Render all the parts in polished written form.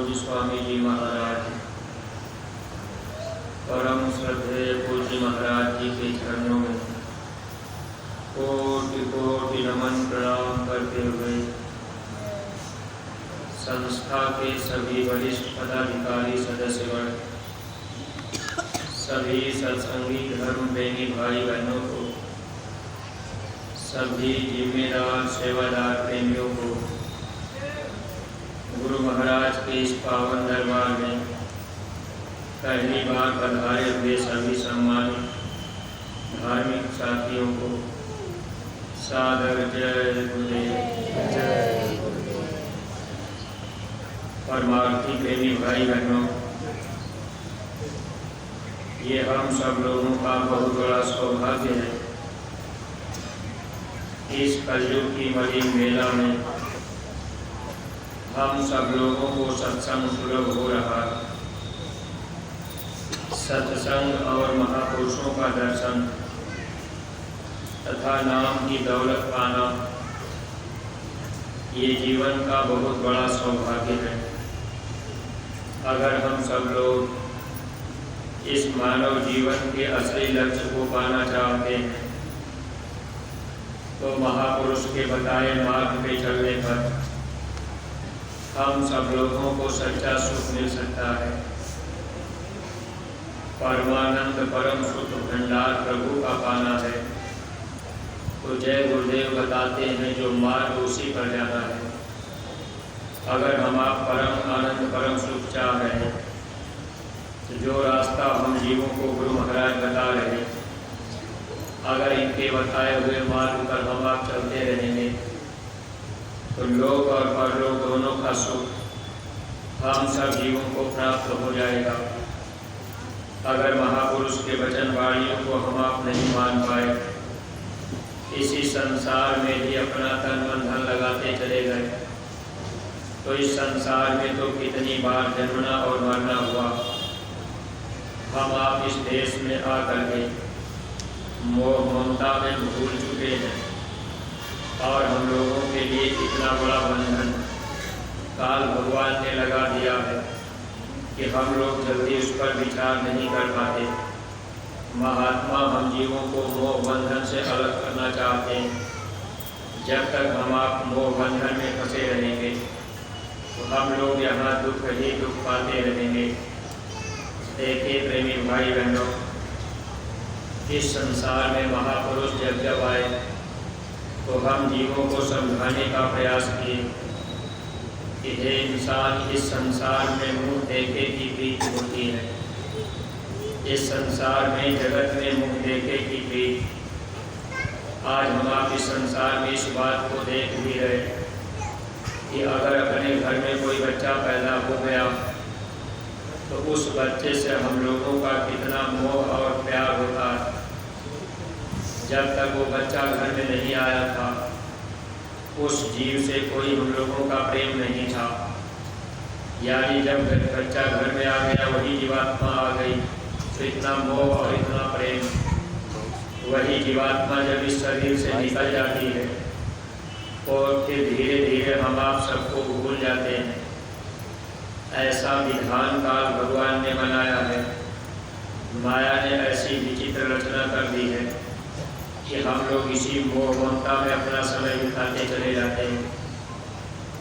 पूज्य स्वामी जी महाराज, परम श्रद्धेय पूज्य महाराज जी के चरणों में कोटि कोटि नमन प्रणाम करते हुए संस्था के सभी वरिष्ठ पदाधिकारी सदस्यगण, सभी सत्संगी धर्म प्रेमी भाई बहनों को, सभी जिम्मेदार सेवादार प्रेमियों को गुरु महाराज के इस पावन दरबार में पहली बार पधारे हुए सभी सम्मानित धार्मिक साथियों को सादर जय गुरुदेव। परमार्थी प्रेमी भाई बहनों, ये हम सब लोगों का बहुत बड़ा सौभाग्य है। इस कलयुग की बड़ी मेला में हम सब लोगों को सत्संग सुलभ हो रहा है। सत्संग और महापुरुषों का दर्शन तथा नाम की दौलत पाना ये जीवन का बहुत बड़ा सौभाग्य है। अगर हम सब लोग इस मानव जीवन के असली लक्ष्य को पाना चाहते हैं तो महापुरुष के बताए मार्ग पे चलने पर हम सब लोगों को सच्चा सुख मिल सकता है। परमानंद परम सुख भंडार प्रभु का पाना है तो जय गुरुदेव बताते हैं जो मार्ग उसी पर जाना है। अगर हम आप परम आनंद परम सुख चाह रहे हैं तो जो रास्ता हम जीवों को गुरु महाराज बता रहे हैं, अगर इनके बताए हुए मार्ग पर हम आप चलते रहेंगे तो लोक और परलोक दोनों का सुख हम सब जीवों को प्राप्त हो जाएगा। अगर महापुरुष के वचन वाणियों को हम आप नहीं मान पाए, इसी संसार में ही अपना तन मन धन लगाते चले गए तो इस संसार में तो कितनी बार जन्मना और मरना हुआ। हम आप इस देश में आकर के मोह ममता में भूल चुके हैं और हम लोगों के लिए इतना बड़ा बंधन काल भगवान ने लगा दिया है कि हम लोग जल्दी उस पर विचार नहीं कर पाते। महात्मा हम जीवों को मोह बंधन से अलग करना चाहते हैं। जब तक हम आप मोह बंधन में फंसे रहेंगे तो हम लोग यहाँ दुख ही दुख पाते रहेंगे। देखिए प्रेमी भाई बहनों, इस संसार में महापुरुष जब जब आए तो हम जीवों को समझाने का प्रयास किए कि हे इंसान, इस संसार में मुँह देखे की प्रीत होती है। इस संसार में जगत में मुँह देखे की प्रीत। आज हम आप इस संसार में इस बात को देख भी रहे कि अगर अपने घर में कोई बच्चा पैदा हो गया तो उस बच्चे से हम लोगों का कितना मोह और प्यार होता है। जब तक वो बच्चा घर में नहीं आया था उस जीव से कोई हम लोगों का प्रेम नहीं था। यानी जब बच्चा घर में आ गया, वही जीवात्मा आ गई तो इतना मोह और इतना प्रेम। वही जीवात्मा जब इस शरीर से निकल जाती है और फिर धीरे धीरे हम आप सबको भूल जाते हैं। ऐसा विधान काल भगवान ने बनाया है। माया ने ऐसी विचित्र रचना कर दी है कि हम लोग इसी मोह ममता में अपना समय बिताते चले जाते हैं।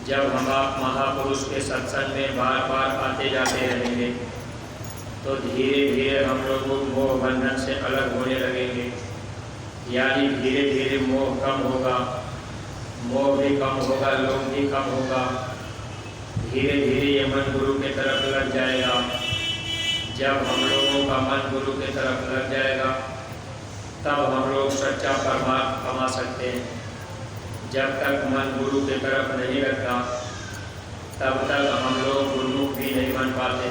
जब हम आप महापुरुष के सत्संग में बार बार आते जाते रहेंगे तो धीरे धीरे हम लोग मोह बंधन से अलग होने लगेंगे। यानी धीरे धीरे मोह कम होगा, मोह भी कम होगा, लोभ भी कम होगा। धीरे धीरे ये मन गुरु के तरफ लग जाएगा। जब हम लोगों का मन गुरु के तरफ लग जाएगा तब हम लोग सच्चा परमार्थ कमा सकते हैं। जब तक मन गुरु के तरफ नहीं लगता तब तक हम लोग गुरुमुख भी नहीं बन पाते।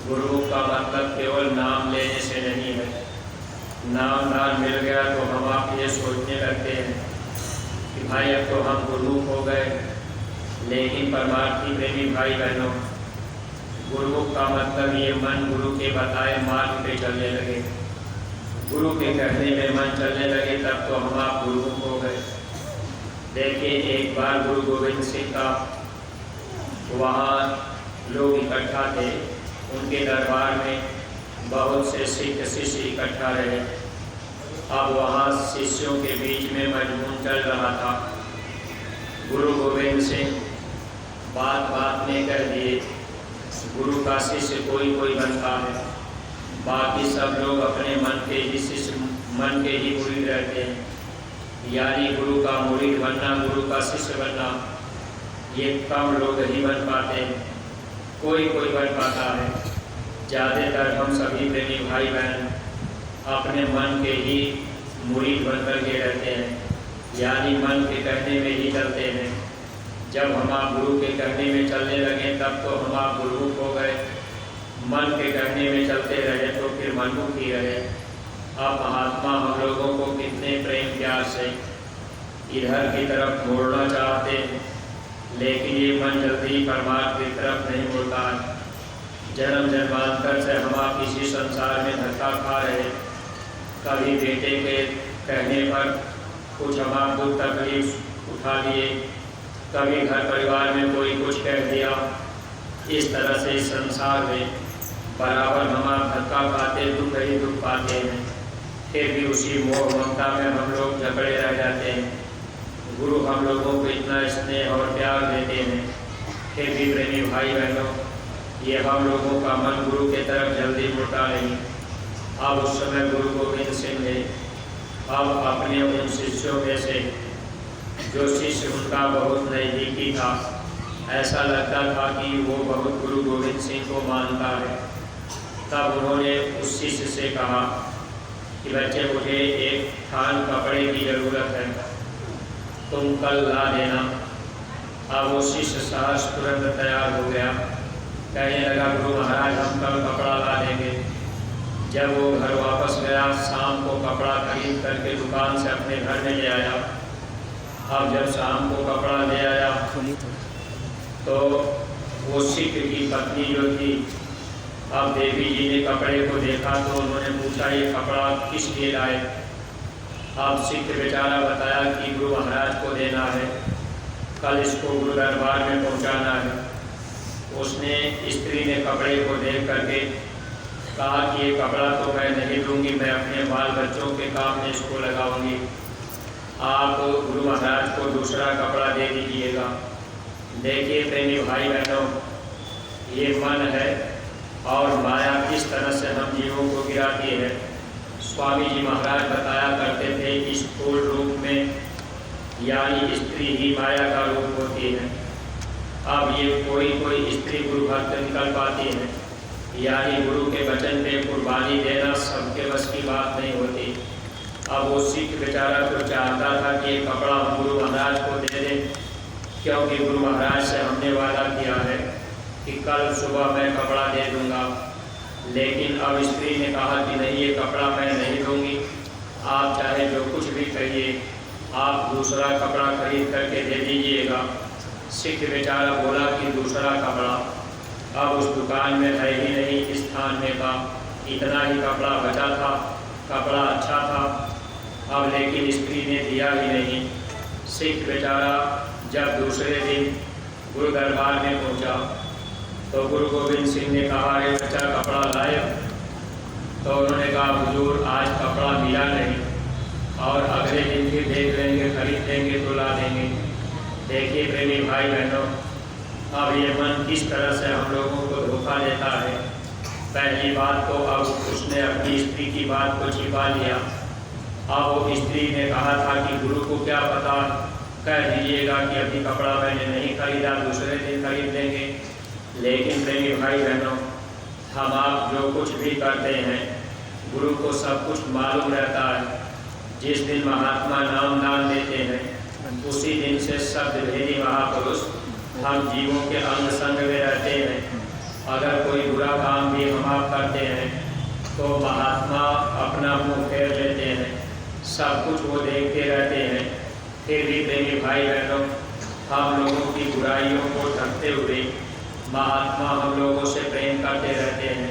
गुरु का मतलब केवल नाम लेने से नहीं है। नाम दान मिल गया तो हम आप ये सोचने लगते हैं कि भाई अब तो हम गुरु हो गए। लेकिन परमार्थी प्रेमी भाई बहनों, गुरुमुख का मतलब ये मन गुरु के बताए मार्ग पे चलने लगे, गुरु के कहने में मन चलने लगे, तब तो हम आप गुरुमुख हो गए। देखिए एक बार गुरु गोविंद सिंह का वहाँ लोग इकट्ठा थे। उनके दरबार में बहुत से सिख शिष्य इकट्ठा रहे। अब वहाँ शिष्यों के बीच में मजमून चल रहा था। गुरु गोविंद सिंह बात बात में कह दिए, गुरु का शिष्य कोई कोई बनता है, बाकी सब लोग अपने मन के ही शिष्य, मन के ही मुरीद रहते हैं। यानी गुरु का मुरीद बनना, गुरु का शिष्य बनना, ये कम लोग ही बन पाते हैं, कोई कोई बन पाता है। ज़्यादातर हम सभी प्रेमी भाई बहन अपने मन के ही मुरीद बन कर के रहते हैं, यानी मन के कहने में ही चलते हैं। जब हम आप गुरु के कहने में चलने लगे तब तो हम आप गुरु हो गए, मन के कहने में चलते रहे तो फिर मनमुख ही रहे। अब महात्मा हम लोगों को कितने प्रेम प्यार से इधर की तरफ मोड़ना चाहते हैं, लेकिन ये मन जल्दी परमात्मा की तरफ नहीं मुड़ता है। जन्म जन्मांतर से हम आप इसी संसार में धक्का खा रहे। कभी बेटे के कहने पर कुछ हम आप दुख तकलीफ उठा लिए, कभी घर परिवार में कोई कुछ कह दिया। इस तरह से इस संसार में बराबर हम आप धक्का खाते, दुख ही दुख पाते हैं। फिर भी उसी मोह ममता में हम लोग झगड़े रह जाते हैं। गुरु हम लोगों को इतना स्नेह और प्यार देते हैं, फिर भी प्रेमी भाई बहनों, ये हम लोगों का मन गुरु के तरफ जल्दी मुड़ता नहीं। अब उस समय गुरु गोविंद सिंह ने अब अपने उन शिष्यों में से जो शिष्य उनका बहुत नज़दीकी था, ऐसा लगता था कि वो बहुत गुरु गोविंद सिंह को मानता है, तब उन्होंने उस शिष्य से कहा कि बच्चे मुझे एक थान कपड़े की ज़रूरत है, तुम कल ला देना। अब वो शिष्य सहर्ष तुरंत तैयार हो गया, कहने लगा गुरु महाराज हम कल कपड़ा ला देंगे। जब वो घर वापस गया, शाम को कपड़ा खरीद करके दुकान से अपने घर में ले आया। अब जब शाम को कपड़ा ले आया तो वो सिख की पत्नी जो थी, अब देवी जी ने कपड़े को देखा तो उन्होंने पूछा ये कपड़ा किस लिए लाए। अब सिख बेचारा बताया कि गुरु महाराज को देना है, कल इसको गुरु दरबार में पहुंचाना है। उसने स्त्री ने कपड़े को देख करके कहा कि ये कपड़ा तो मैं नहीं दूंगी, मैं अपने बाल बच्चों के काम में इसको लगाऊंगी, आप गुरु महाराज को दूसरा कपड़ा दे दीजिएगा। देखिए प्रेमी भाई बहनों, ये मन है और माया किस तरह से हम जीवों को गिराती है। स्वामी जी महाराज बताया करते थे कि स्थूल रूप में यानी स्त्री ही माया का रूप होती है। अब ये कोई कोई स्त्री गुरु भक्त निकल पाती है, यानी गुरु के वचन पे कुर्बानी देना सबके बस की बात नहीं होती। अब वो सिख बेचारा तो चाहता था कि ये कपड़ा हम गुरु महाराज को दे दें, क्योंकि गुरु महाराज से हमने वादा किया है कि कल सुबह मैं कपड़ा दे दूंगा। लेकिन अब स्त्री ने कहा कि नहीं, ये कपड़ा मैं नहीं दूंगी, आप चाहे जो कुछ भी कहिए, आप दूसरा कपड़ा खरीद करके दे दीजिएगा। सिख बेचारा बोला कि दूसरा कपड़ा, अब उस दुकान में है ही नहीं स्थान में का, इतना ही कपड़ा बचा था, कपड़ा अच्छा था। अब लेकिन स्त्री ने दिया ही नहीं। सिख बेचारा जब दूसरे दिन गुरु दरबार में पहुंचा तो गुरु गोविंद सिंह ने कहा अरे बच्चा कपड़ा लाए? तो उन्होंने कहा हुजूर आज कपड़ा मिला नहीं, और अगले दिन भी देख लेंगे, खरीद लेंगे तो ला देंगे। देखिए प्रेमी भाई बहनों, अब ये मन किस तरह से हम लोगों को धोखा देता है। पहली बात तो अब उसने अपनी स्त्री की बात को छिपा लिया। अब वो स्त्री ने कहा था कि गुरु को क्या पता, कह दीजिएगा कि अभी कपड़ा मैंने नहीं खरीदा, दूसरे दिन खरीद लेंगे। लेकिन प्रेमी भाई बहनों, हम आप जो कुछ भी करते हैं गुरु को सब कुछ मालूम रहता है। जिस दिन महात्मा नाम दान देते हैं उसी दिन से शब्द भेदी महापुरुष हम जीवों के अंग संग में रहते हैं। अगर कोई बुरा काम भी हम आप करते हैं तो महात्मा अपना मुँह फेर लेते हैं, सब कुछ वो देखते रहते हैं। फिर भी प्रेमी भाई बहनों, हम लोगों की बुराइयों को ढकते हुए महात्मा हम लोगों से प्रेम करते रहते हैं।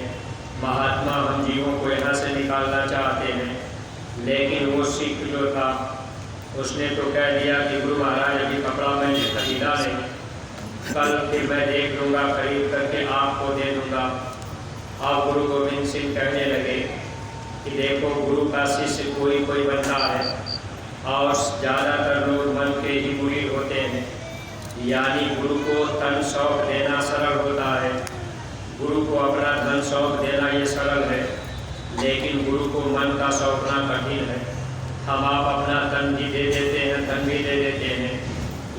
महात्मा हम जीवों को यहाँ से निकालना चाहते हैं। लेकिन वो सिख जो था उसने तो कह दिया कि गुरु महाराज अभी कपड़ा मैंने खरीदा नहीं, कल फिर मैं देख लूँगा, खरीद करके आपको दे दूँगा। अब गुरु गोविंद सिंह कहने लगे कि देखो, गुरु का शिष्य कोई कोई बनता है और ज़्यादातर लोग मन के ही मुरीद होते हैं। यानी गुरु को तन सौंप देना सरल होता है, गुरु को अपना धन सौंप देना ये सरल है, लेकिन गुरु को मन का सौंपना कठिन है। हम आप अपना तन भी दे देते हैं, धन भी दे देते हैं,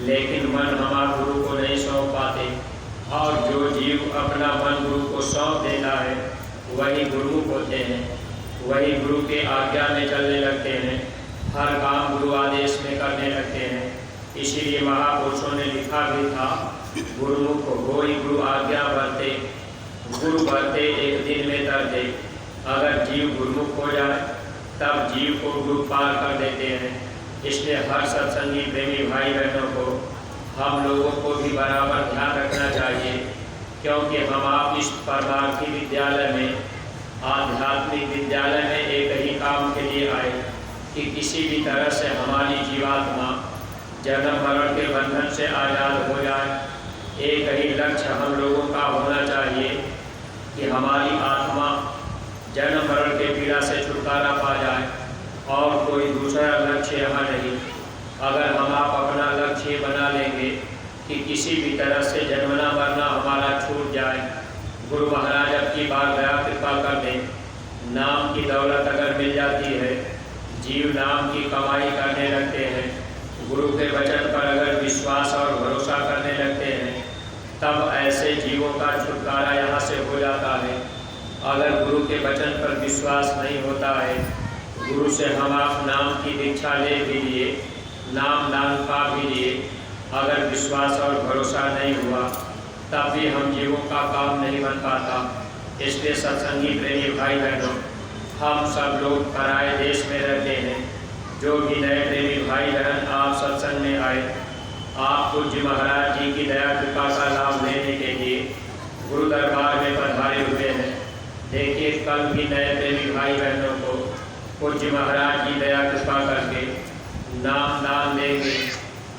लेकिन मन हम आप गुरु को नहीं सौंप पाते। और जो जीव अपना मन गुरु को सौंप देता है वही गुरुमुख होते हैं, वही गुरु के आज्ञा में चलने लगते हैं, हर काम गुरु आदेश में करने लगते हैं। इसीलिए महापुरुषों ने लिखा भी था, गुरुमुख होई गुरु आज्ञा बरते, गुरु बरते एक दिन में तरते। अगर जीव गुरुमुख हो जाए तब जीव को गुरु पार कर देते हैं। इसलिए हर सत्संगी प्रेमी भाई बहनों को, हम लोगों को भी बराबर ध्यान रखना चाहिए, क्योंकि हम आप इस परमार्थी विद्यालय में, आध्यात्मिक विद्यालय में एक ही काम के लिए आए कि किसी भी तरह से हमारी जीवात्मा जन्म मरण के बंधन से आज़ाद हो जाए। एक ही लक्ष्य हम लोगों का होना चाहिए कि हमारी आत्मा जन्म मरण के पीड़ा से छुटकारा पा जाए, और कोई दूसरा लक्ष्य यहाँ नहीं। अगर हम आप अपना लक्ष्य बना लेंगे कि किसी भी तरह से जन्मना मरना हमारा छूट जाए, गुरु महाराज अब की बार दया कृपा कर दें, नाम की दौलत अगर मिल जाती है, जीव नाम की कमाई करने लगते हैं, गुरु के वचन पर अगर विश्वास और भरोसा करने लगते हैं, तब ऐसे जीवों का छुटकारा यहाँ से हो जाता है। अगर गुरु के वचन पर विश्वास नहीं होता है, गुरु से हम आप नाम की दीक्षा ले भी लिए, नाम दान पा भी लिए, अगर विश्वास और भरोसा नहीं हुआ तब भी हम जीवों का काम नहीं बन पाता। इसलिए सत्संगी प्रेमी भाई बहनों, हम सब लोग पराए देश में रहते हैं। जो भी नए प्रेमी भाई बहन आप सत्संग में आए, आप पूज्य महाराज जी की दया कृपा का लाभ लेने के लिए गुरु दरबार में पधारे हुए हैं। देखिए, कल भी नए प्रेमी भाई बहनों को पूज्य महाराज जी दया कृपा करके नाम दान देंगे,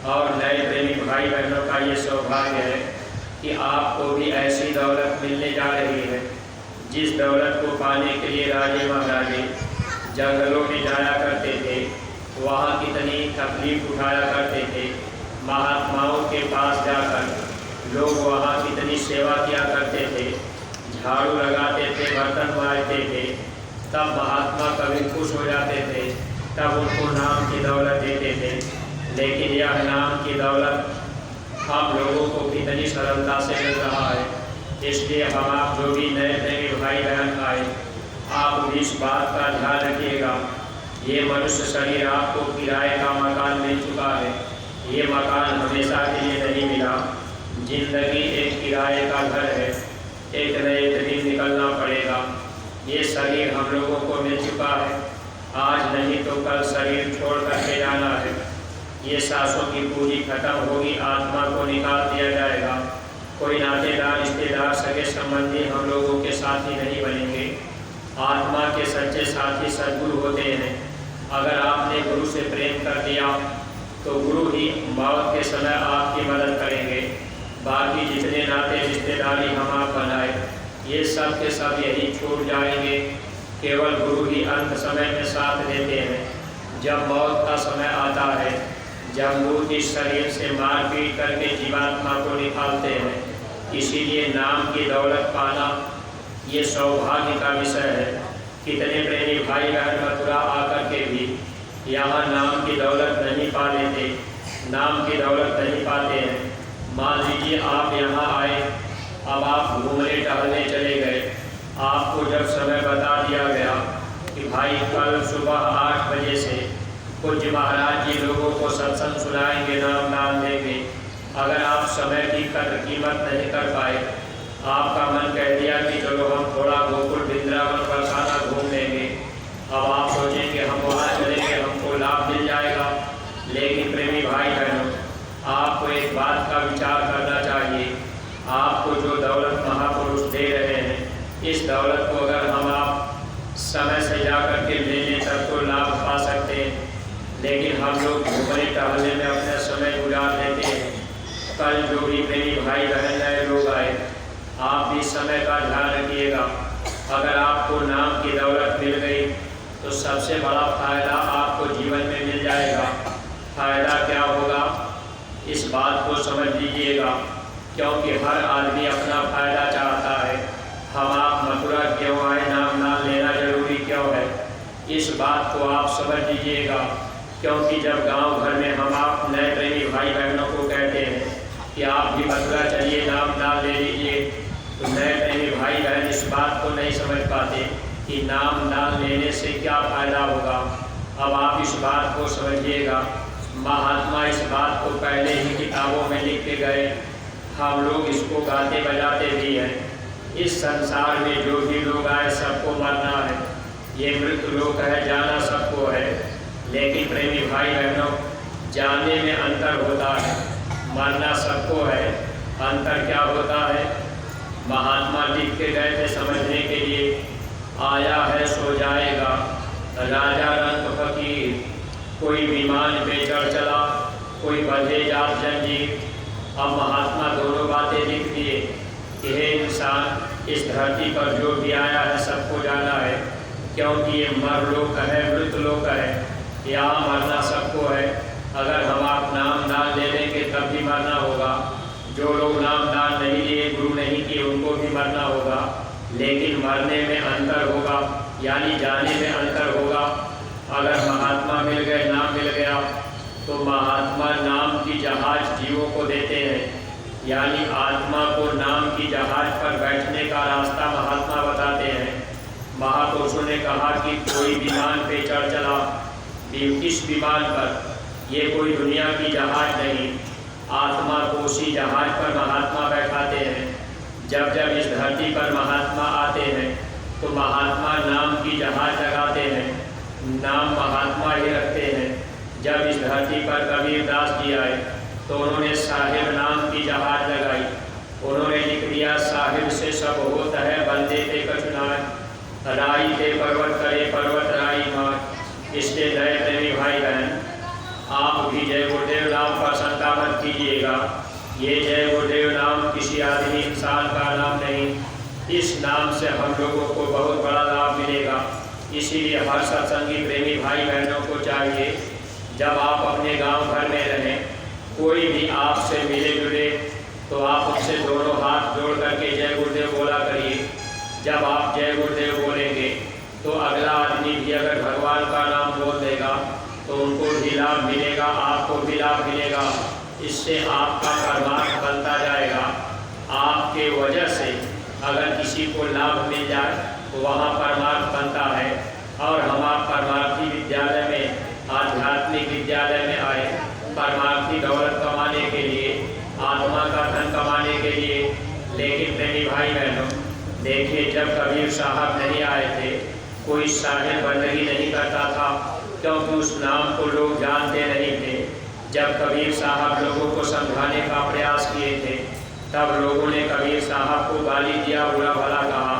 और नए प्रेमी भाई बहनों का ये सौभाग्य है कि आपको भी ऐसी दौलत मिलने जा रही है जिस दौलत को पाने के लिए राजे महाराजे जंगलों में जाया करते थे, वहाँ कितनी तकलीफ उठाया करते थे। महात्माओं के पास जाकर लोग वहाँ कितनी सेवा किया करते थे, झाड़ू लगाते थे, बर्तन मारते थे, तब महात्मा कभी खुश हो जाते थे, तब उनको नाम की दौलत देते थे। लेकिन यह नाम की दौलत हम लोगों को कितनी सरलता से मिल रहा है। इसलिए हम आप जो भी नए नए भाई बहन आए, आप इस बात का ध्यान रखिएगा, ये मनुष्य शरीर आपको किराए का मकान मिल चुका है। ये मकान हमेशा के लिए नहीं मिला। जिंदगी एक किराए का घर है, एक न एक दिन निकलना पड़ेगा। ये शरीर हम लोगों को मिल चुका है, आज नहीं तो कल शरीर छोड़ करके जाना है। ये सांसों की पूंजी खत्म होगी, आत्मा को निकाल दिया जाएगा। कोई नातेदार, रिश्तेदार, सगे संबंधी हम लोगों के साथी नहीं बनेंगे। आत्मा के सच्चे साथी सद्गुरु होते हैं। अगर आपने गुरु से प्रेम कर दिया तो गुरु ही मौत के समय आपकी मदद करेंगे। बाकी जितने नाते रिश्तेदारी हम आप बनाए, ये सब के सब यही छूट जाएंगे। केवल गुरु ही अंत समय में साथ देते हैं। जब मौत का समय आता है, जब भूत इस शरीर से मारपीट करके जीवात्मा को निकालते हैं, इसीलिए नाम की दौलत पाना ये सौभाग्य का विषय है। कितने प्रेमी भाई बहन मथुरा आकर के भी यहाँ नाम की दौलत नहीं पा लेते, नाम की दौलत नहीं पाते हैं। मान लीजिए आप यहाँ आए, अब आप घूमने टहलने चले गए, आपको जब समय बता दिया गया कि भाई कल सुबह 8 बजे से पूज्य महाराज जी लोगों को सत्संग सुनाएंगे, नाम दान देंगे। अगर आप समय की कीमत नहीं कर पाए, आपका मन कह दिया कि चलो हम थोड़ा गोकुल वृंदावन बरसाना घूम लेंगे, अब आप सोचेंगे हम वहाँ चलेंगे, हमको लाभ मिल जाएगा। लेकिन प्रेमी भाई बहनों, आपको एक बात का विचार करना चाहिए। आपको जो दौलत महापुरुष दे रहे हैं, इस दौलत को अगर हम आप समय से जा कर के ले लें तब तो लाभ पा सकते हैं। लेकिन हम लोग घूमने टहलने में अपना समय गुजार देते हैं। कल जो भी प्रेमी भाई बहन नए लोग आए, आप भी समय का ध्यान रखिएगा। अगर आपको नाम की दौलत मिल गई तो सबसे बड़ा फायदा आपको जीवन में मिल जाएगा। फायदा क्या होगा, इस बात को समझ लीजिएगा, क्योंकि हर आदमी अपना फायदा चाहता है। हम आप मथुरा क्यों आए, नाम लेना जरूरी क्यों है, इस बात को आप समझ लीजिएगा। क्योंकि जब गांव घर में हम आप नए प्रेमी भाई बहनों को कहते हैं कि आप भी मथुरा चलिए, नाम ले लीजिए, तो नए प्रेमी भाई बहन इस बात को नहीं समझ पाते कि नाम लेने से क्या फायदा होगा। अब आप इस बात को समझिएगा। महात्मा इस बात को पहले ही किताबों में लिख के गए, हम लोग इसको गाते बजाते भी हैं। इस संसार में जो भी लोग आए सबको मरना है, ये मृत्यु लोक है, जाना सबको है। लेकिन प्रेमी भाई बहनों, जाने में अंतर होता है, मरना सबको है, अंतर क्या होता है। महात्मा लिख के गए थे समझने के लिए, आया है सो जाएगा, राजा रंग फकीर, कोई विमान पे चढ़ चला, कोई बंधे जात जंजीर। अब महात्मा दोनों बातें लिख दिए कि हे इंसान, इस धरती पर जो भी आया है सबको जाना है, क्योंकि ये मरलोक है, मृतलोक है, यहाँ मरना सबको है। अगर हम आप नाम ले लेंगे तब भी मरना होगा। जो लोग नाम नहीं लिए, गुरु नहीं किए, उनको भी मरना होगा, लेकिन मरने में अंतर होगा, यानी जाने में अंतर होगा। अगर महात्मा मिल गए, नाम मिल गया, तो महात्मा नाम की जहाज जीवों को देते हैं, यानी आत्मा को नाम की जहाज पर बैठने का रास्ता महात्मा बताते हैं। महापुरुषों ने कहा कि कोई विमान पे चढ़ चला, किस विमान पर, ये कोई दुनिया की जहाज नहीं, आत्मा को उसी जहाज पर महात्मा बैठाते हैं। जब जब इस धरती पर महात्मा आते हैं तो महात्मा नाम की जहाज लगाते हैं, नाम महात्मा ही रखते हैं। जब इस धरती पर कबीरदास जी आए तो उन्होंने साहिब नाम की जहाज लगाई, उन्होंने लिख दिया, साहिब से सब होता है, बंदे पे कछुनाय, राई पे पर्वत करे, पर्वत राई मार। इसलिए नए प्रेमी भाई बहन, आप भी जय गुरुदेव नाम पर शंका मत कीजिएगा। ये जय गुरुदेव नाम किसी आदमी इंसान का नाम नहीं, इस नाम से हम लोगों को बहुत बड़ा लाभ मिलेगा। इसीलिए हर सत्संगी प्रेमी भाई बहनों को चाहिए, जब आप अपने गांव घर में रहें, कोई भी आपसे मिले जुले तो आप उससे दोनों हाथ जोड़ करके जय गुरुदेव बोला करिए। जब आप जय गुरुदेव बोलेंगे तो अगला आदमी भी अगर भगवान का नाम बोल देगा तो उनको भी लाभ मिलेगा, आपको भी लाभ मिलेगा। इससे आपका परमार्थ बनता जाएगा। आपके वजह से अगर किसी को लाभ मिल जाए तो वहाँ परमार्थ बनता है। और हम आप परमार्थी विद्यालय में, आध्यात्मिक विद्यालय में आए परमार्थी दौलत कमाने के लिए, आत्मा का धन कमाने के लिए। लेकिन प्रेमी भाई बहनों, देखिए, जब कबीर साहब नहीं आए थे, कोई साहिब बंदगी नहीं करता था, क्योंकि उस नाम को लोग जानते नहीं थे। जब कबीर साहब लोगों को समझाने का प्रयास किए थे, तब लोगों ने कबीर साहब को गाली दिया, बुरा भला कहा।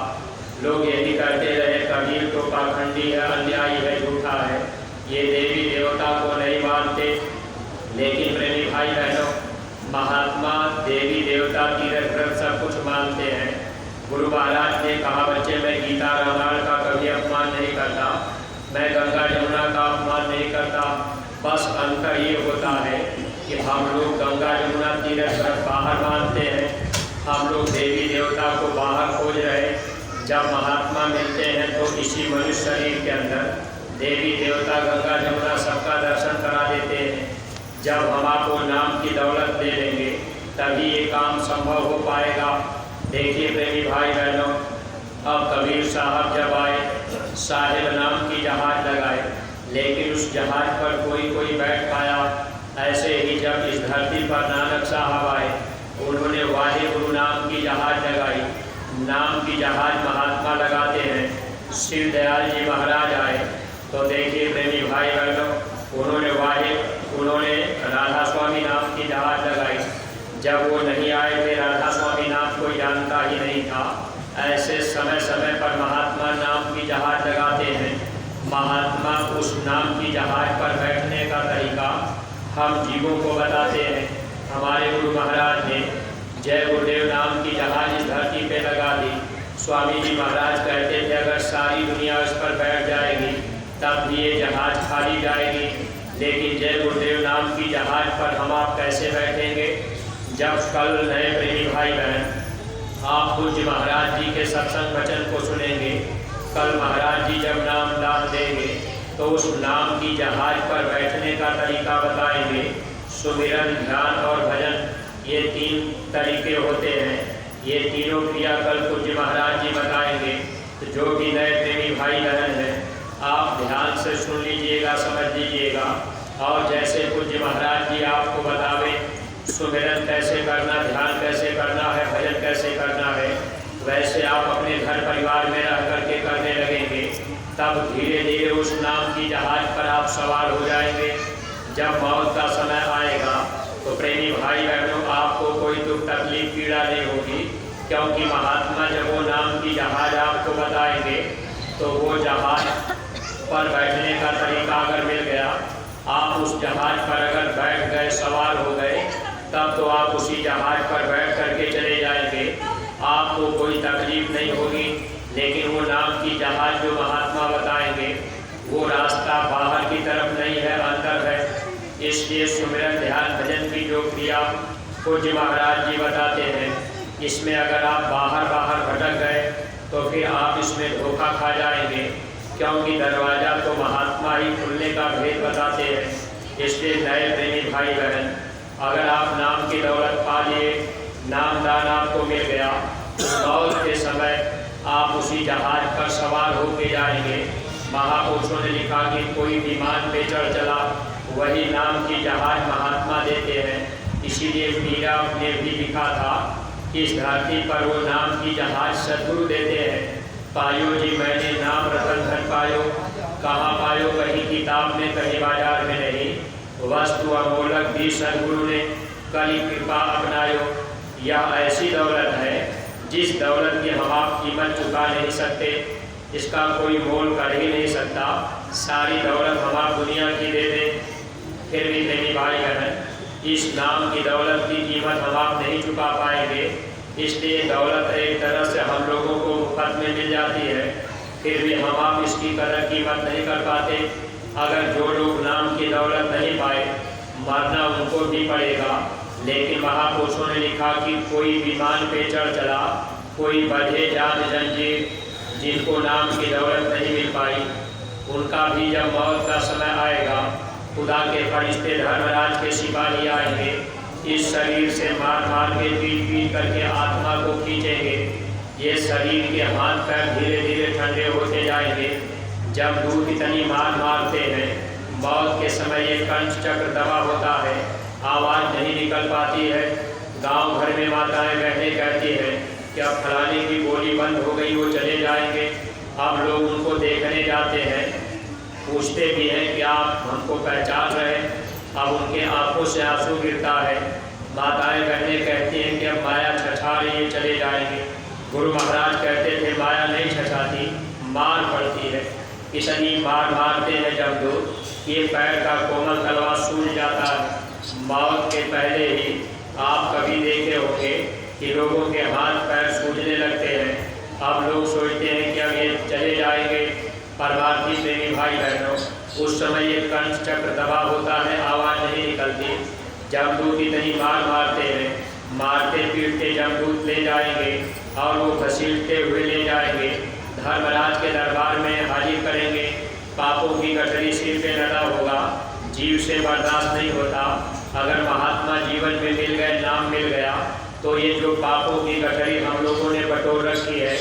लोग यही कहते रहे, कबीर तो पाखंडी है, अन्यायी है, झूठा है, ये देवी देवता को नहीं मानते। लेकिन प्रेमी भाई बहनों, महात्मा देवी देवता तीर्थ व्रत सब कुछ मानते हैं। गुरु महाराज ने कहा, बच्चे, मैं गीता रामायण का कभी अपमान नहीं करता, मैं गंगा जमुना का अपमान नहीं करता। बस अंतर ये होता है कि हम लोग गंगा जमुना तीर्थ व्रत बाहर मानते हैं, हम लोग देवी देवता को बाहर खोज रहे। जब महात्मा मिलते हैं तो इसी मनुष्य शरीर के अंदर देवी देवता गंगा जमुना सबका दर्शन करा देते हैं। जब हम आपको नाम की दौलत दे देंगे तभी ये काम संभव हो पाएगा। देखिए प्रेमी भाई बहनों, अब कबीर साहब जब आए, साहिब नाम की जहाज लगाए, लेकिन उस जहाज पर कोई बैठ पाया। ऐसे ही जब इस धरती पर नानक साहब आए, उन्होंने वाहे गुरु नाम की जहाज लगाई। नाम की जहाज महात्मा लगाते हैं। शिव दयाल जी महाराज आए तो देखिए प्रेमी भाई बहनों, उन्होंने राधा स्वामी नाम की जहाज लगाई। जब वो नहीं आए थे, राधा स्वामी नाम कोई जानता ही नहीं था। ऐसे समय समय पर महात्मा नाम की जहाज लगाते हैं। महात्मा उस नाम की जहाज पर बैठने का तरीका हम जीवों को बताते हैं। हमारे गुरु महाराज जय गुरुदेव नाम की जहाज इस धरती पे लगा दी। स्वामी जी महाराज कहते थे अगर सारी दुनिया उस पर बैठ जाएगी तब भी ये जहाज खाली जाएगी, लेकिन जय गुरुदेव नाम की जहाज पर हम आप कैसे बैठेंगे? जब कल नए प्रेमी भाई बहन आप पूज्य महाराज जी के सत्संग वचन को सुनेंगे, कल महाराज जी जब नाम दान देंगे तो उस नाम की जहाज पर बैठने का तरीका बताएंगे। सुमिरन, ध्यान और भजन, ये 3 तरीके होते हैं। ये तीनों क्रिया कल पूज्य महाराज जी बताएंगे। तो जो भी नए प्रेमी भाई बहन हैं आप ध्यान से सुन लीजिएगा, समझ लीजिएगा, और जैसे पूज्य महाराज जी आपको बतावे सुमिरन कैसे करना, ध्यान कैसे करना है, भजन कैसे करना है, वैसे आप अपने घर परिवार में रह करके करने लगेंगे। तब धीरे धीरे उस नाम की जहाज पर आप सवार हो जाएंगे। जब मौत का समय आएगा तो प्रेमी भाई बहनों आपको कोई दुख तकलीफ पीड़ा नहीं होगी, क्योंकि महात्मा जब वो नाम की जहाज आपको बताएंगे तो वो जहाज पर बैठने का तरीका अगर मिल गया, आप उस जहाज पर अगर बैठ गए, सवार हो गए, तब तो आप उसी जहाज पर बैठ करके चले जाएंगे, आपको कोई तकलीफ नहीं होगी। लेकिन वो नाम की जहाज जो महात्मा बताएंगे वो रास्ता बाहर की तरफ नहीं है, अंदर है। इसलिए सुमिरन, ध्यान, भजन की जो क्रिया पूज्य महाराज जी बताते हैं, इसमें अगर आप बाहर भटक गए तो फिर आप इसमें धोखा खा जाएंगे, क्योंकि दरवाज़ा तो महात्मा ही खुलने का भेद बताते हैं। इसलिए नए प्रेमी भाई बहन अगर आप नाम की दौलत पा लिए, नाम दान आपको मिल गया, मौत के समय आप उसी जहाज पर सवार होके जाएंगे। महापुरुषों ने लिखा कि कोई विमान पे चढ़ चला, वही नाम की जहाज महात्मा देते हैं। इसीलिए मीरा ने भी लिखा था कि इस धरती पर वो नाम की जहाज सद्गुरु देते हैं। पायो जी मैंने नाम रतन धन पायो, कहाँ पायो? कहीं किताब में, कहीं बाजार में नहीं, वस्तु अमोलक दी सद्गुरु ने, कली कृपा अपनायो। यह ऐसी दौलत है जिस दौलत की हम आप कीमत चुका नहीं सकते, इसका कोई मोल कर ही नहीं सकता। सारी दौलत हम आप दुनिया की दे दें फिर भी प्रेमी भाई बहन इस नाम की दौलत की कीमत हम आप नहीं चुका पाएंगे। इसलिए दौलत एक तरह से हम लोगों को मुफ्त में मिल जाती है, फिर भी हम आप इसकी कदर कीमत नहीं कर पाते। अगर जो लोग नाम की दौलत नहीं पाए, मरना उनको भी पड़ेगा। लेकिन महापुरुषों ने लिखा कि कोई विमान पे चढ़ चला, कोई बंधे जान जंजीर, जिनको नाम की दौलत नहीं मिल पाई, उनका भी जब मौत का समय आएगा, खुदा के फरिश्ते धर्मराज के सिपाही आएंगे, इस शरीर से मार के पीट करके आत्मा को खींचेंगे। ये शरीर के हाथ पैर धीरे धीरे ठंडे होते जाएंगे। जब दूध इतनी मारते हैं, मौत के समय ये कंठ चक्र दबा होता है, आवाज़ नहीं निकल पाती है। गांव भर में माताएं बहनें कहती हैं कि अब फलाने की गोली बंद हो गई, वो चले जाएंगे। अब लोग उनको देखने जाते हैं, पूछते भी हैं कि आप हमको पहचान रहे हैं? अब उनके आंखों से आंसू गिरता है। माताएं बहनें कहती हैं कि अब माया छछा रही है, चले जाएंगे। गुरु महाराज कहते थे माया नहीं छछाती, मार पड़ती है। इतनी मार मारते हैं जब लोग ये पैर का कोमल तलवा सूझ जाता है। मौत के पहले ही आप कभी देखे होंगे कि लोगों के हाथ पैर सूझने लगते हैं। अब लोग सोचते हैं कि अब ये चले जाएंगे। परमार्थी प्रेमी भाई बहनों, उस समय ये कंठ चक्र दबा होता है, आवाज़ नहीं निकलती। जमदूत इतनी मार मारते हैं, मारते पीटते जमदूत ले जाएंगे और वो घसीटते हुए ले जाएंगे, धर्मराज के दरबार में हाजिर करेंगे। पापों की गठरी सिर पे लदा होगा, जीव से बर्दाश्त नहीं होता। अगर महात्मा जीवन में मिल गए, नाम मिल गया, तो ये जो पापों की गठरी हम लोगों ने बटोर रखी है,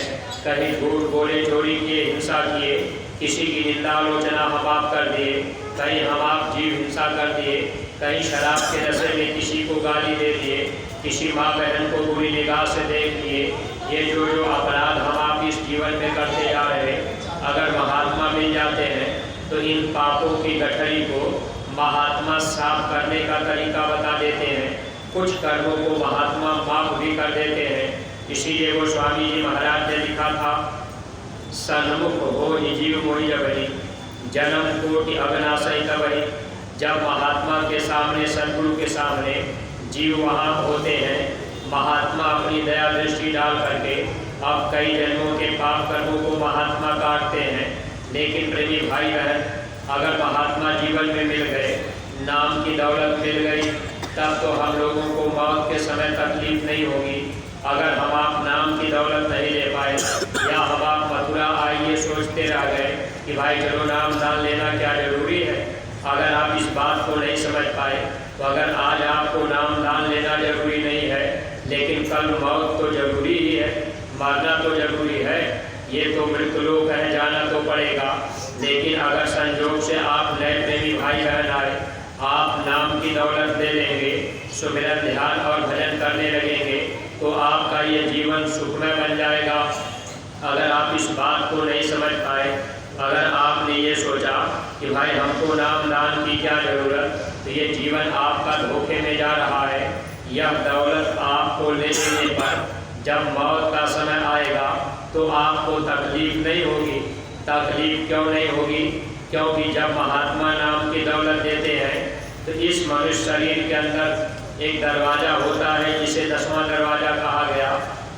कहीं झूठ बोले, चोरी किए, हिंसा किए, किसी की निंदा आलोचना हम आप कर दिए, कहीं हम आप जीव हिंसा कर दिए, कहीं शराब के नशे में किसी को गाली दे दिए, किसी माँ बहन को बुरी निगाह से देख लिए। ये जो अपराध हम आप इस जीवन में करते जा रहे हैं, अगर महात्मा मिल जाते हैं तो इन पापों की गठरी को महात्मा साफ करने का तरीका बता देते हैं। कुछ कर्मों को महात्मा माफ भी कर देते हैं। इसीलिए वो स्वामी जी महाराज ने लिखा था, सन्मुख हो जीव मोहि जबहि, जन्म कोटि अविनाशय तबहि। जब महात्मा के सामने, सद्गुरु के सामने जीव वहाँ होते हैं, महात्मा अपनी दया दृष्टि डाल करके अब कई जन्मों के पाप कर्मों को महात्मा काटते हैं। लेकिन प्रेमी भाई बहन, अगर महात्मा जीवन में मिल गए, नाम की दौलत मिल गई, तब तो हम लोगों को मौत के समय तकलीफ नहीं होगी। अगर हम आप नाम की दौलत नहीं ले पाए या हम आप मथुरा आइए सोचते रह गए कि भाई चलो नाम दान लेना क्या जरूरी है, अगर आप इस बात को नहीं समझ पाए तो अगर आज आपको नाम दान लेना जरूरी नहीं है, लेकिन कल मौत तो जरूरी ही है, मरना तो जरूरी है, ये तो मृत्युलोक है, जाना तो पड़ेगा। लेकिन अगर संजोग से आप नए प्रेमी भाई बहन आए, आप नाम की दौलत ले लेंगे, सुमिरन ध्यान और भजन करने लगेंगे, तो आपका ये जीवन सुखमय बन जाएगा। अगर आप इस बात को नहीं समझ पाए, अगर आपने ये सोचा कि भाई हमको नाम दान की क्या ज़रूरत, तो ये जीवन आपका धोखे में जा रहा है। यह दौलत आपको ले लेने पर जब मौत का समय आएगा तो आपको तकलीफ नहीं होगी। तकलीफ क्यों नहीं होगी? क्योंकि जब महात्मा नाम की दौलत देते हैं तो इस मनुष्य शरीर के अंदर एक दरवाज़ा होता है जिसे 10वां दरवाज़ा कहा गया,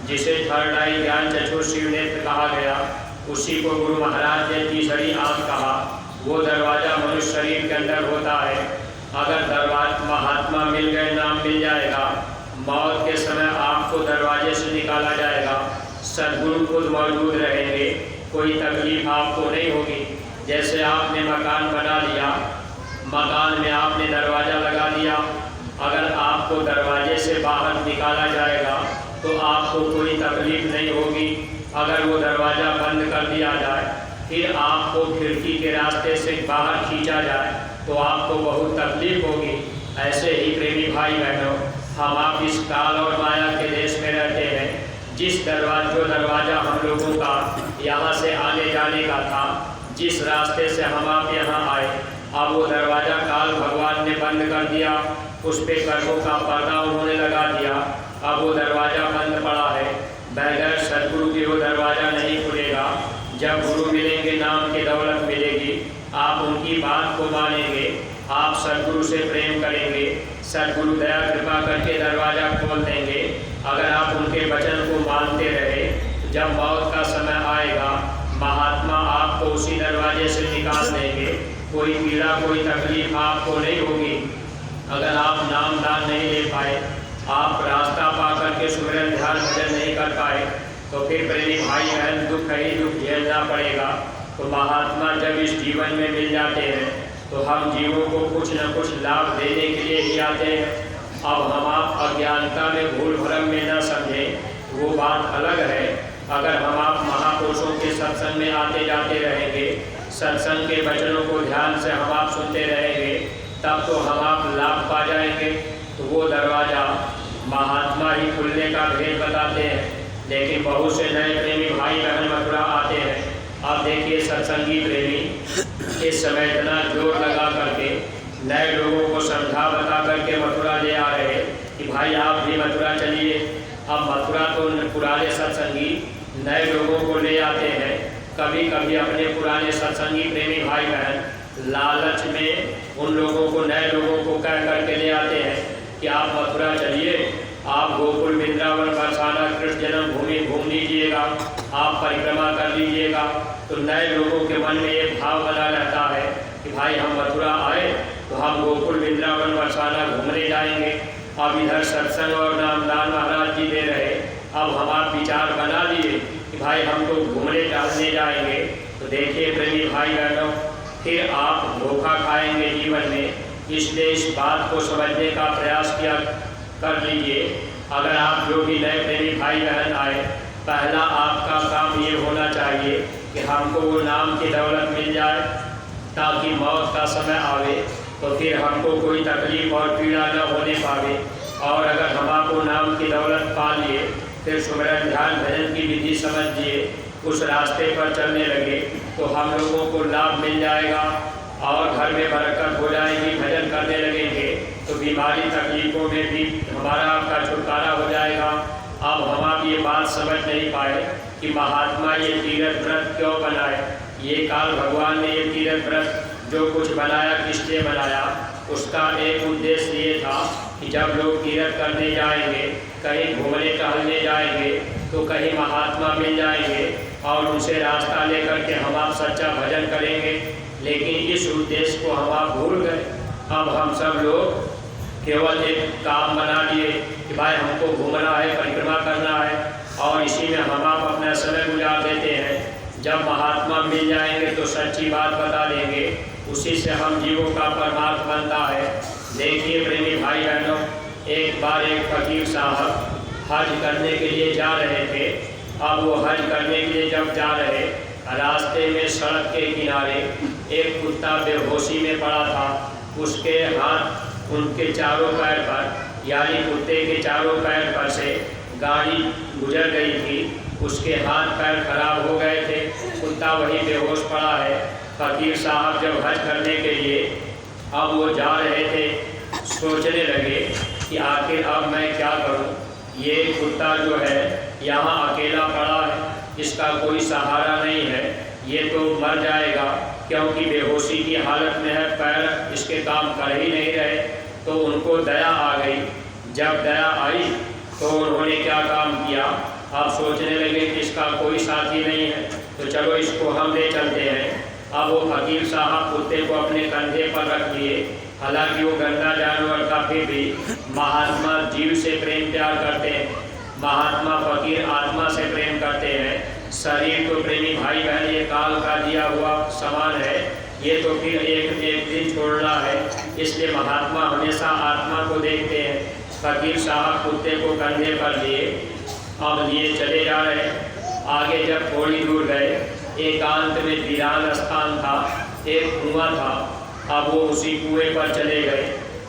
जिसे थर्ड आई ज्ञान चक्षु शिव नेत्र कहा गया, उसी को गुरु महाराज ने तीसरी आँख कहा। वो दरवाज़ा मनुष्य शरीर के अंदर होता है। अगर दरवाजा महात्मा मिल गए, नाम मिल जाएगा, मौत के समय आपको दरवाजे से निकाला जाएगा, सद्गुरु खुद मौजूद रहेंगे, कोई तकलीफ आपको नहीं होगी। जैसे आपने मकान बना लिया, मकान में आपने दरवाज़ा लगा दिया, अगर आपको दरवाजे से बाहर निकाला जाएगा तो आपको कोई तकलीफ नहीं होगी। अगर वो दरवाज़ा बंद कर दिया जाए, फिर आपको खिड़की के रास्ते से बाहर खींचा जाए तो आपको बहुत तकलीफ होगी। ऐसे ही प्रेमी भाई बहनों, हम आप इस काल और माया के देश में रहते हैं। जिस दरवाज़ा हम लोगों का यहाँ से आने जाने का था, जिस रास्ते से हम आप यहाँ आए, अब वो दरवाज़ा काल भगवान ने बंद कर दिया, उस पर कर्मों का पर्दा उन्होंने लगा दिया। अब वो दरवाज़ा बंद पड़ा है, बगैर सदगुरु के वो दरवाज़ा नहीं खुलेगा। जब गुरु मिलेंगे, नाम की दौलत मिलेगी, आप उनकी बात को मानेंगे, आप सदगुरु से प्रेम करेंगे, सदगुरु दया कृपा करके दरवाज़ा खोल देंगे। अगर आप उनके वचन को मानते रहे, जब मौत का समय आएगा, महात्मा आपको उसी दरवाजे से निकाल देंगे, कोई पीड़ा कोई तकलीफ आपको नहीं होगी। अगर आप नाम दान नहीं ले पाए, आप रास्ता पा करके सुमिरन ध्यान भजन नहीं कर पाए, तो फिर प्रेमी भाई बहन दुख ही दुख झेलना पड़ेगा। तो महात्मा जब इस जीवन में मिल जाते हैं तो हम जीवों को कुछ न कुछ लाभ देने के लिए ही आते हैं। अब हम आप अज्ञानता में भूल भ्रम में न समझें, वो बात अलग है। अगर हम आप महापुरुषों के सत्संग में आते जाते रहेंगे, सत्संग के वचनों को ध्यान से हम आप सुनते रहेंगे, तब तो हम आप लाभ पा जाएंगे। तो वो दरवाज़ा महात्मा ही खुलने का भेद बताते हैं। लेकिन बहुत से नए प्रेमी भाई बहन मथुरा आते हैं। अब देखिए, सत्संगी प्रेमी इस समय इतना जोर लगा करके नए लोगों को समझा बता करके मथुरा ले आ रहे कि भाई आप भी मथुरा चलिए। अब मथुरा तो पुराने सत्संगी नए लोगों को ले आते हैं। कभी कभी अपने पुराने सत्संगी प्रेमी भाई बहन लालच में उन लोगों को, नए लोगों को कह करके ले आते हैं कि आप मथुरा चलिए, आप गोकुल वृंदावन बरसाना कृष्ण जन्मभूमि घूम लीजिएगा, आप परिक्रमा कर लीजिएगा। तो नए लोगों के मन में एक भाव बना रहता है कि भाई हम मथुरा आए तो हम गोकुल वृंदावन बरसाना घूमने जाएंगे। अब इधर सत्संग और नामदान महाराज जी दे रहे, अब हम आप विचार बना लिए कि भाई हम तो घूमने टहलने जाएंगे। तो देखिए प्रेमी भाई बहनों, फिर आप धोखा खाएंगे जीवन में। इसलिए इस बात को समझने का प्रयास किया कर लीजिए। अगर आप जो भी नए प्रेमी भाई बहन आए, पहला आपका काम ये होना चाहिए कि हमको वो नाम की दौलत मिल जाए, ताकि मौत का समय आवे तो फिर हमको कोई तकलीफ और पीड़ा न होने पावे। और अगर हम आपको नाम की दौलत पा लिए, फिर सुमिरन ध्यान भजन की विधि समझिए, उस रास्ते पर चलने लगे तो हम लोगों को लाभ मिल जाएगा और घर में बरकत हो जाएगी। भजन करने लगेंगे तो बीमारी तकलीफों में भी हमारा आपका छुटकारा हो जाएगा। अब हम आप ये बात समझ नहीं पाए कि महात्मा ये तीर्थ व्रत क्यों बनाए। ये काल भगवान ने ये तीर्थ व्रत जो कुछ बनाया, किसने बनाया, उसका एक उद्देश्य ये था कि जब लोग तीर्थ करने जाएंगे, कहीं घूमने टहलने जाएंगे, तो कहीं महात्मा मिल जाएंगे और उनसे रास्ता लेकर के हम आप सच्चा भजन करेंगे। लेकिन इस उद्देश्य को हम आप भूल गए। अब हम सब लोग केवल एक काम बना लिए कि भाई हमको घूमना है, परिक्रमा करना है, और इसी में हम आप अपना समय गुजार देते हैं। जब महात्मा मिल जाएंगे तो सच्ची बात बता देंगे, उसी से हम जीवों का परमार्थ बनता है। देखिए प्रेमी भाई बहनों, एक बार एक फकीर साहब हज करने के लिए जा रहे थे। अब वो हज करने के लिए जब जा रहे, रास्ते में सड़क के किनारे एक कुत्ता बेहोशी में पड़ा था। उसके हाथ उनके चारों पैर पर, यानी कुत्ते के चारों पैर पर से गाड़ी गुजर गई थी। उसके हाथ पैर खराब हो गए थे, कुत्ता वही बेहोश पड़ा है। फकीर साहब जब हज करने के लिए अब वो जा रहे थे, सोचने लगे कि आखिर अब मैं क्या करूं। ये कुत्ता जो है यहाँ अकेला पड़ा है, इसका कोई सहारा नहीं है, ये तो मर जाएगा क्योंकि बेहोशी की हालत में है, पैर इसके काम कर ही नहीं रहे। तो उनको दया आ गई। जब दया आई तो उन्होंने क्या काम किया, अब सोचने लगे कि इसका कोई साथी नहीं है, तो चलो इसको हम ले चलते हैं। अब वो फकीर साहब कुत्ते को अपने कंधे पर रख लिए। हालांकि वो गंदा जानवर था, फिर भी महात्मा जीव से प्रेम प्यार करते हैं, महात्मा फकीर आत्मा से प्रेम करते हैं। शरीर तो प्रेमी भाई बहन ये काल का दिया हुआ सामान है, ये तो फिर एक दिन छोड़ना है, इसलिए महात्मा हमेशा आत्मा को देखते हैं। फकीर साहब कुत्ते को कंधे पर लिए, अब लिए चले जा रहे। आगे जब थोड़ी दूर गए, एकांत में वीरान स्थान था, एक कुआं था। अब वो उसी कुएं पर चले गए।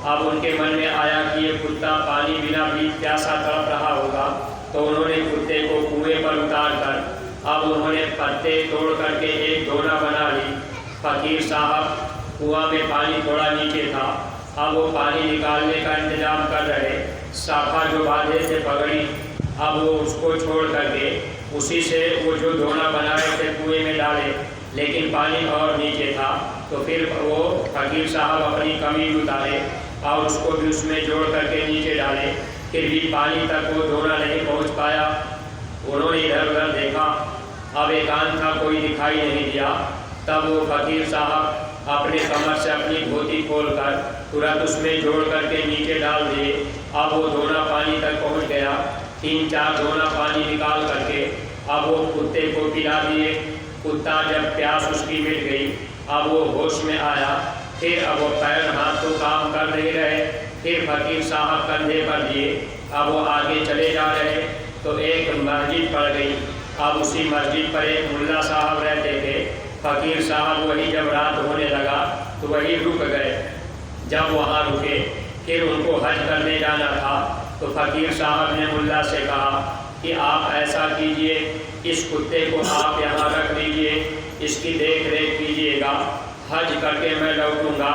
अब उनके मन में आया कि ये कुत्ता पानी बिना भी प्यासा तड़प रहा होगा, तो उन्होंने कुत्ते को कुएं पर उतार कर अब उन्होंने पत्ते तोड़ करके एक दोना बना ली। फकीर साहब कुआं में पानी थोड़ा नीचे था, अब वो पानी निकालने का इंतजाम कर रहे। साफा जो बांधे थे पगड़ी, अब वो उसको छोड़ करके उसी से वो जो दोना बनाए थे कुएं में डाले, लेकिन पानी और नीचे था। तो फिर वो फकीर साहब अपनी कमीज उतारे और उसको भी उसमें जोड़ करके नीचे डाले, फिर भी पानी तक वो दोना नहीं पहुंच पाया। उन्होंने इधर उधर देखा, अब एकांत था, कोई दिखाई नहीं दिया। तब वो फकीर साहब अपने कमर से अपनी धोती खोलकर तुरंत उसमें जोड़ करके नीचे डाल दिए। अब वो दोना पानी तक पहुंच गया। 3-4 दोना पानी निकाल करके अब वो कुत्ते को पिला दिए। कुत्ता जब प्यास उसकी मिट गई, अब वो होश में आया। फिर अब वो पैर हाथ तो काम कर नहीं रहे, फिर फकीर साहब कंधे पर दिए, अब वो आगे चले जा रहे। तो एक मस्जिद पड़ गई। अब उसी मस्जिद पर एक मुल्ला साहब रहते थे। फकीर साहब वही जब रात होने लगा तो वही रुक गए। जब वहाँ रुके, फिर उनको हज करने जाना था, तो फकीर साहब ने मुल्ला से कहा कि आप ऐसा कीजिए, इस कुत्ते को आप यहाँ रख लीजिए, इसकी देख रेख कीजिएगा, हज करके मैं लौटूंगा,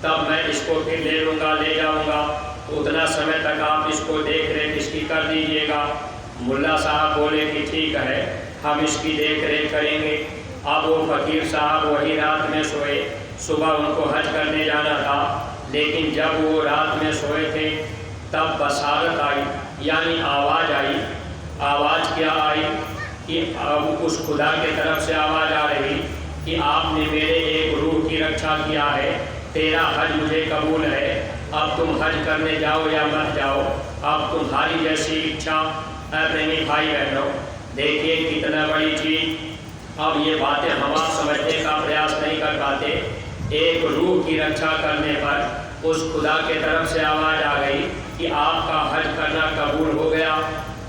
तब मैं इसको फिर ले लूँगा, ले जाऊँगा, तो उतना समय तक आप इसको देख रेख इसकी कर दीजिएगा। मुल्ला साहब बोले कि ठीक है, हम इसकी देख रेख करेंगे। अब वो फकीर साहब वही रात में सोए। सुबह उनको हज करने जाना था, लेकिन जब वो रात में सोए थे तब बसारत आई, यानी आवाज़ आई। आवाज़ क्या आई कि अब उस खुदा के तरफ से आवाज़ आ रही कि आपने मेरे एक रूह की रक्षा किया है, तेरा हज मुझे कबूल है, अब तुम हज करने जाओ या मत जाओ, अब तुम्हारी जैसी इच्छा। प्रेमी भाई बहनों, देखिए कितना बड़ी चीज़। अब ये बातें हम आप समझने का प्रयास नहीं कर पाते। एक रूह की रक्षा करने पर उस खुदा के तरफ से आवाज़ आ गई कि आपका हज करना कबूल हो गया।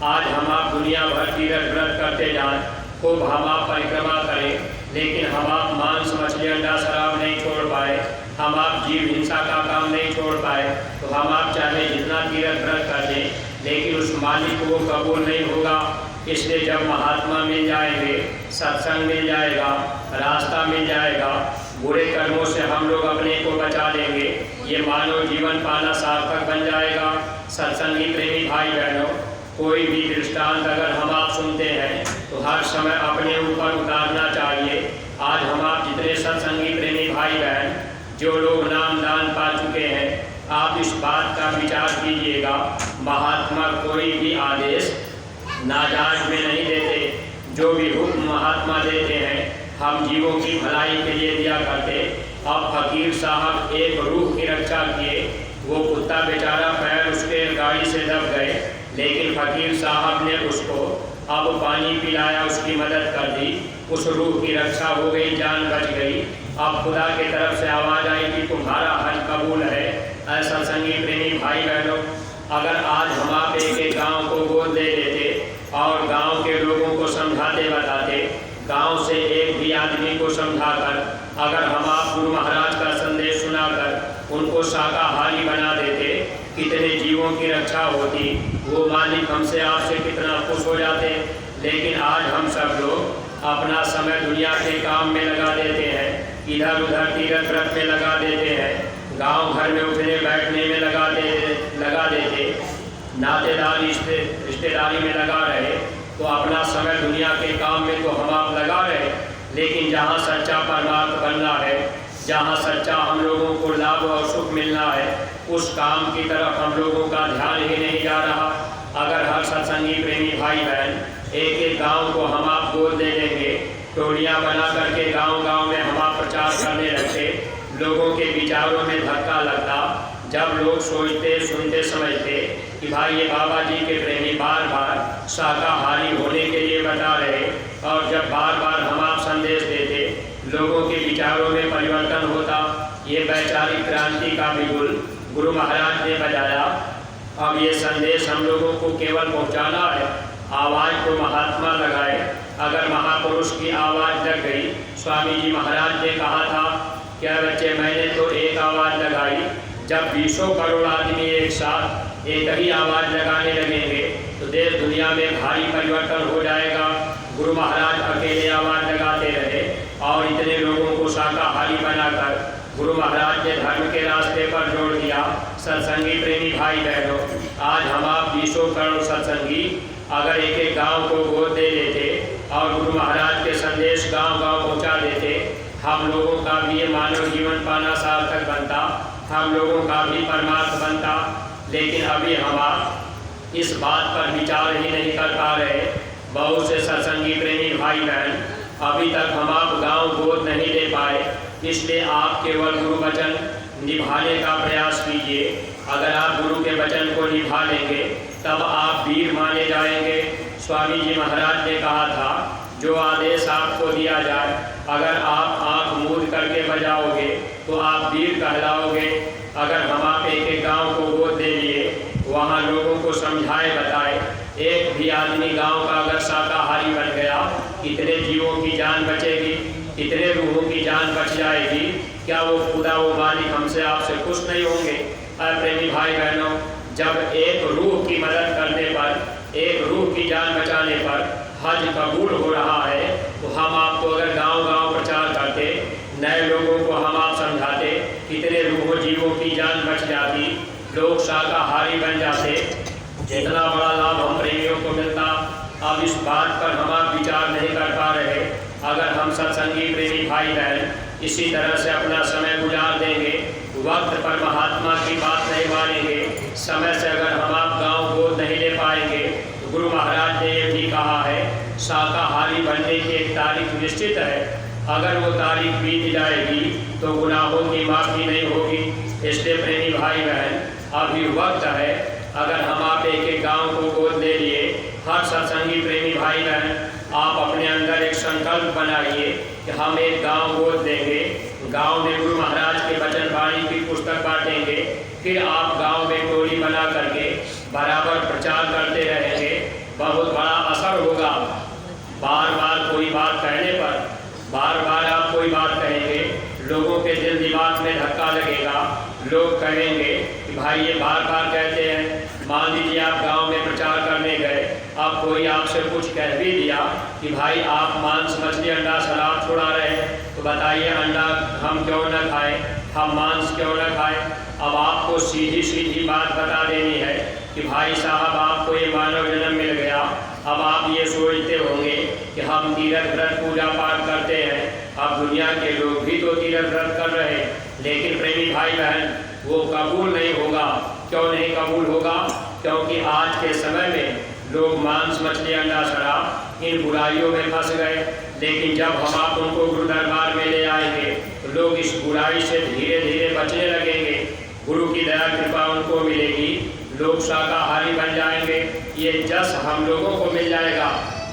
आज हम आप दुनिया भर की व्रत करते जाएं, खूब हम आप परिक्रमा करें, लेकिन हम आप मांस मछली अंडा शराब नहीं छोड़ पाए, हम आप जीव हिंसा का काम नहीं छोड़ पाए, तो हम आप चाहे जितना तीर्थ व्रत कर दें, लेकिन उस मालिक को वो कबूल नहीं होगा। इसलिए जब महात्मा मिल जाएंगे, सत्संग मिल जाएगा, रास्ता मिल जाएगा, बुरे कर्मों से हम लोग अपने को बचा लेंगे, ये मानव जीवन पाना सार्थक बन जाएगा। सत्संगी प्रेमी भाई बहनों, कोई भी दृष्टांत अगर हम आप सुनते हैं तो हर समय अपने ऊपर उतारना चाहिए। आज हम आप जितने सत्संगी प्रेमी भाई बहन जो लोग नाम दान पा चुके हैं, आप आप इस बात का विचार कीजिएगा, महात्मा कोई भी आदेश नाजायज में नहीं देते। जो भी हुक्म महात्मा देते हैं हम जीवों की भलाई के लिए दिया करते। अब फकीर साहब एक रूह की रक्षा किए, वो कुत्ता बेचारा पैर उसके गाड़ी से दब गए, लेकिन फकीर साहब ने उसको अब पानी पिलाया, उसकी मदद कर दी, उस रूह की रक्षा हो गई, जान बच गई। अब खुदा की तरफ से आवाज़ आई कि तुम्हारा हज कबूल है। ऐसा संगी प्रेमी भाई बहनों, अगर आज हम आप एक एक गाँव को गोद ले लेते और गांव के लोगों को समझाते बताते, गांव से एक भी आदमी को समझाकर अगर हम आप गुरु महाराज का संदेश सुनाकर उनको शाकाहारी बना देते, कितने जीवों की रक्षा होती, वो मालिक हमसे आपसे कितना खुश हो जाते। लेकिन आज हम सब लोग अपना समय दुनिया के काम में लगा देते हैं, इधर उधर तीर्थ व्रत में लगा देते हैं, गांव घर में उठने बैठने में लगा देते, नातेदार रिश्तेदारी में लगा रहे, तो अपना समय दुनिया के काम में तो हम आप लगा रहे। लेकिन जहाँ सच्चा परमार्थ बनना है, जहाँ सच्चा हम लोगों को लाभ और सुख मिलना है, उस काम की तरफ हम लोगों का ध्यान ही नहीं जा रहा। अगर हर सत्संगी प्रेमी भाई बहन एक एक गांव को हम आप गोद दे देंगे, टोलियाँ बना करके गांव-गांव में हम आप प्रचार करने लगते, लोगों के विचारों में धक्का लगता। जब लोग सोचते सुनते समझते कि भाई ये बाबा जी के प्रेमी बार बार शाकाहारी होने के लिए बता रहे, और जब बार बार हम आप संदेश देते, लोगों के विचारों में परिवर्तन होता। ये वैचारिक क्रांति का बिगुल गुरु महाराज ने बजाया। अब ये संदेश हम लोगों को केवल पहुंचाना है, आवाज़ को महात्मा लगाए। अगर महापुरुष की आवाज़ लग गई, स्वामी जी महाराज ने कहा था, क्या बच्चे मैंने तो एक आवाज़ लगाई, जब 20 करोड़ आदमी एक साथ एक ही आवाज़ लगाने लगेंगे तो देश दुनिया में भारी परिवर्तन हो जाएगा। गुरु महाराज अकेले आवाज़ लगाते रहे और इतने लोगों को शाकाहारी बनाकर गुरु महाराज ने धर्म के रास्ते पर जोड़ दिया। सत्संगी प्रेमी भाई बहनों, आज हम आप 20 करोड़ सत्संगी अगर एक एक गाँव को गोद दे लेते और गुरु महाराज के संदेश गाँव-गाँव पहुँचा देते, हम लोगों का भी ये मानव जीवन पाना सार्थक बनता, हम लोगों का भी परमार्थ बनता। लेकिन अभी हम आप इस बात पर विचार ही नहीं कर पा रहे। बहुत से सत्संगी प्रेमी भाई बहन अभी तक हम आप गाँव गोद नहीं दे पाए, इसलिए आप केवल गुरु वचन निभाने का प्रयास कीजिए। अगर आप गुरु के वचन को निभा लेंगे तब आप वीर माने जाएंगे। स्वामी जी महाराज ने कहा था, जो आदेश आपको दिया जाए अगर आप आँख मूंद करके बजाओगे तो आप वीर कहलाओगे। अगर हम आप एक एक गाँव को गोद दे लिए, वहाँ लोगों को समझाए बताए, एक भी आदमी गांव का अगर शाकाहारी बन गया, कितने जीवों की जान बचेगी, कितने रूहों की जान बच जाएगी। क्या वो खुदा वो मालिक हमसे आपसे खुश नहीं होंगे? प्रेमी भाई बहनों, जब एक रूह की मदद करने पर, एक रूह की जान बचाने पर हज कबूल हो रहा है, तो हम आपको अगर गांव-गांव प्रचार करते, नए लोगों को हम आप समझाते, कितने रूहों जीवों की जान बच जाती, लोग शाकाहारी बन जाते, जितना बड़ा लाभ हम प्रेमियों को मिलता। अब इस बात पर हम आप विचार नहीं कर पा रहे। अगर हम सत्संगी प्रेमी भाई बहन इसी तरह से अपना समय गुजार देंगे, वक्त पर महात्मा की बात नहीं मानेंगे, समय से अगर हम आप गाँव गोद नहीं ले पाएंगे, तो गुरु महाराज ने ये भी कहा है, शाकाहारी बनने की एक तारीख निश्चित है, अगर वो तारीख बीत जाएगी तो गुनाहों की माफ़ी नहीं होगी। इसलिए प्रेमी भाई बहन, अभी वक्त है। अगर हम आप एक एक गाँव को गोद ले लिए, हर सत्संगी प्रेमी भाई बहन आप अपने अंदर एक संकल्प बनाइए कि हम एक गांव गोद देंगे, गांव में गुरु महाराज के वचन वाणी की पुस्तक बांटेंगे, फिर आप गांव में टोली बना करके बराबर प्रचार करते रहेंगे। बहुत बड़ा असर होगा। बार बार कोई बात कहने पर, बार बार आप कोई बात कहेंगे, लोगों के दिल दिमाग में धक्का लगेगा। लोग कहेंगे कि भाई ये बार बार कहते हैं। मान लीजिए आप गांव में प्रचार करने गए, अब कोई आपसे कुछ कह भी दिया कि भाई आप मांस मछली अंडा सलाद छुड़ा रहे हैं, तो बताइए अंडा हम क्यों न खाएं, हम मांस क्यों न खाएं। अब आपको सीधी सीधी बात बता देनी है कि भाई साहब आपको ये मानव जन्म मिल गया। अब आप ये सोचते होंगे कि हम तीर्थ व्रत पूजा पाठ करते हैं, अब दुनिया के लोग भी तो तीर्थ व्रत कर रहे हैं। लेकिन प्रेमी भाई बहन, वो कबूल नहीं होगा। क्यों नहीं कबूल होगा? क्योंकि आज के समय में लोग मांस मछली अंडा शराब इन बुराइयों में फंस गए। लेकिन जब हम आप उनको गुरु दरबार में ले आएंगे तो लोग इस बुराई से धीरे धीरे बचने लगेंगे। गुरु की दया कृपा उनको मिलेगी, लोग शाकाहारी बन जाएंगे। ये जस हम लोगों को मिल जाएगा।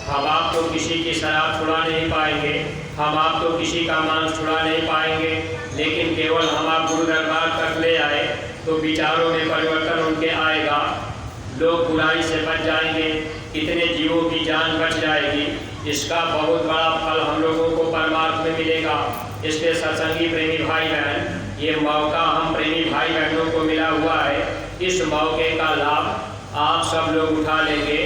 हम आप तो किसी की शराब छुड़ा नहीं पाएंगे, हम आप तो किसी का मांस छुड़ा नहीं पाएंगे, लेकिन केवल हम आप गुरु दरबार तक ले आए तो विचारों में परिवर्तन उनके आएगा, लोग बुराई से बच जाएंगे, कितने जीवों की जान बच जाएगी। इसका बहुत बड़ा फल हम लोगों को परमार्थ में मिलेगा। इसलिए सत्संगी प्रेमी भाई बहन, ये मौका हम प्रेमी भाई बहनों को मिला हुआ है। इस मौके का लाभ आप सब लोग उठा लेंगे,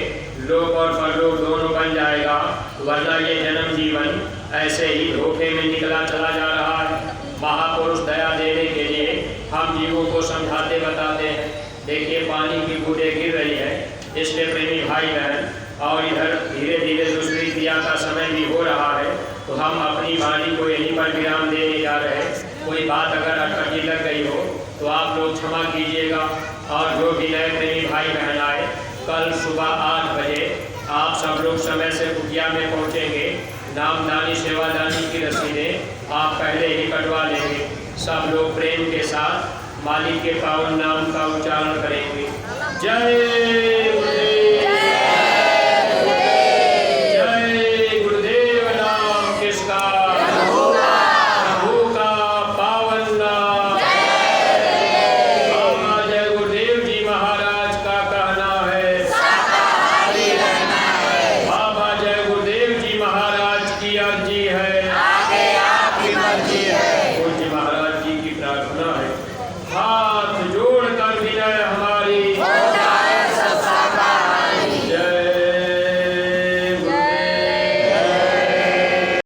लोक और परलोक दोनों बन जाएगा। वरना ये जन्म जीवन ऐसे ही धोखे में निकला चला जा रहा है। महापुरुष दया देने के लिए हम जीवों को समझाते बताते हैं। देखिए पानी की बूंदें गिर रही है, इसलिए प्रेमी भाई बहन, और इधर धीरे धीरे दूसरी क्रिया का समय भी हो रहा है, तो हम अपनी वाणी को यहीं पर विराम देने जा रहे हैं। कोई बात अगर अटकी लग गई हो तो आप लोग क्षमा कीजिएगा। और जो भी नए प्रेमी भाई बहन आए, कल सुबह 8 बजे आप सब लोग समय से कुटिया में पहुँचेंगे। नामदानी सेवादानी की रसीदें आप पहले ही कटवा लेंगे। सब लोग प्रेम के साथ मालिक के पावन नाम का उच्चारण करेंगे। जय